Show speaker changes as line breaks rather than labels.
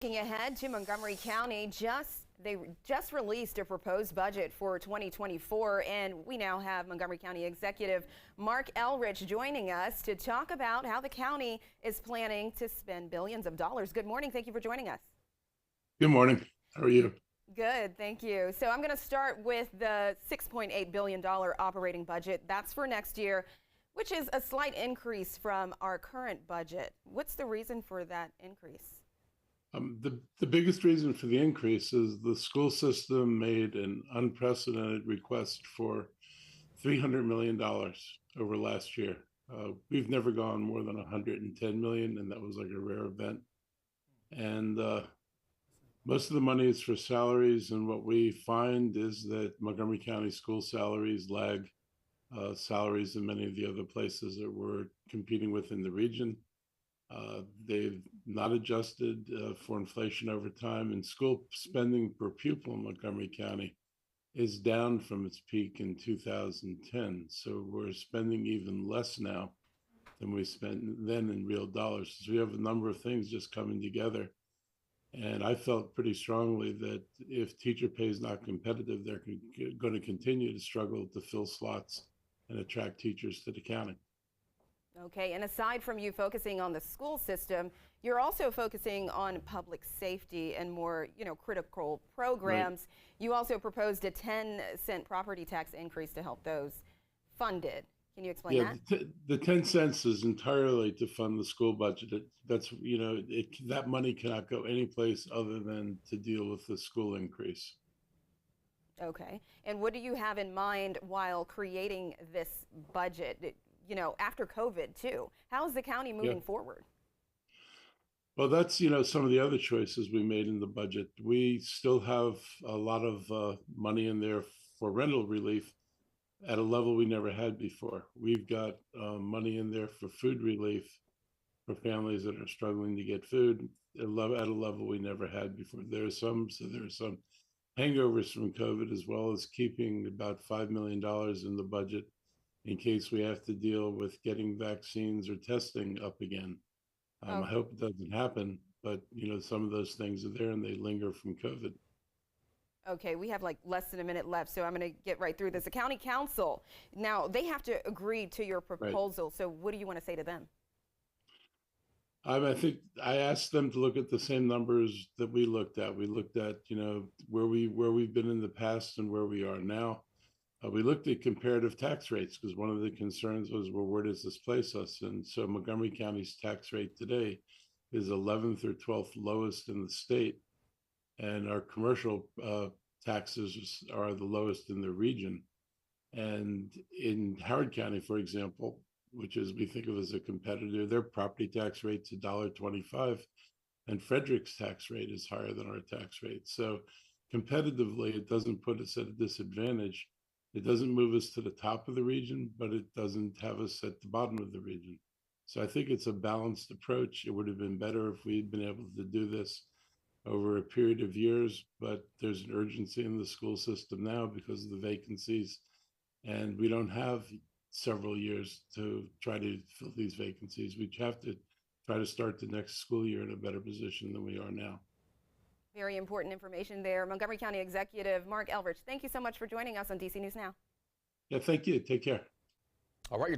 Looking ahead to Montgomery County, they just released a proposed budget for 2024, and we now have Montgomery County Executive Mark Elrich joining us to talk about how the county is planning to spend billions of dollars. Good morning. Thank you for joining us.
Good morning. How are you?
Good, thank you. So I'm going to start with the $6.8 billion operating budget. That's for next year, which is a slight increase from our current budget. What's the reason for that increase?
The biggest reason for the increase is the school system made an unprecedented request for $300 million over last year. We've never gone more than 110 million, and that was like a rare event. And most of the money is for salaries, and what we find is that Montgomery County school salaries lag salaries in many of the other places that we're competing with in the region. They've not adjusted for inflation over time, and school spending per pupil in Montgomery County is down from its peak in 2010. So we're spending even less now than we spent then in real dollars. So we have a number of things just coming together. And I felt pretty strongly that if teacher pay is not competitive, they're going to continue to struggle to fill slots and attract teachers to the county.
Okay, and aside from you focusing on the school system, you're also focusing on public safety and more, critical programs. Right. You also proposed a 10-cent property tax increase to help those funded. Can you explain that?
The 10 cents is entirely to fund the school budget. That money cannot go any place other than to deal with the school increase.
Okay, and what do you have in mind while creating this budget? After COVID too. How is the county moving forward?
Well, that's, some of the other choices we made in the budget. We still have a lot of money in there for rental relief at a level we never had before. We've got money in there for food relief for families that are struggling to get food at a level we never had before. There are some hangovers from COVID, as well as keeping about $5 million in the budget in case we have to deal with getting vaccines or testing up again. I hope it doesn't happen, but some of those things are there and they linger from COVID.
Okay, we have like less than a minute left, so I'm going to get right through this. The county council, now they have to agree to your proposal. Right. So what do you want to say to them?
I think I asked them to look at the same numbers that we looked at. We looked at, where we've been in the past and where we are now. We looked at comparative tax rates because one of the concerns was, well, where does this place us? And so Montgomery County's tax rate today is 11th or 12th lowest in the state. And our commercial taxes are the lowest in the region. And in Howard County, for example, which is we think of as a competitor, their property tax rate's $1.25, and Frederick's tax rate is higher than our tax rate. So competitively, it doesn't put us at a disadvantage. It doesn't move us to the top of the region, but it doesn't have us at the bottom of the region. So I think it's a balanced approach. It would have been better if we'd been able to do this over a period of years, but there's an urgency in the school system now because of the vacancies, and we don't have several years to try to fill these vacancies. We have to try to start the next school year in a better position than we are now.
Very important information there. Montgomery County Executive Mark Elrich, thank you so much for joining us on DC News Now.
Yeah, thank you. Take care.
All right.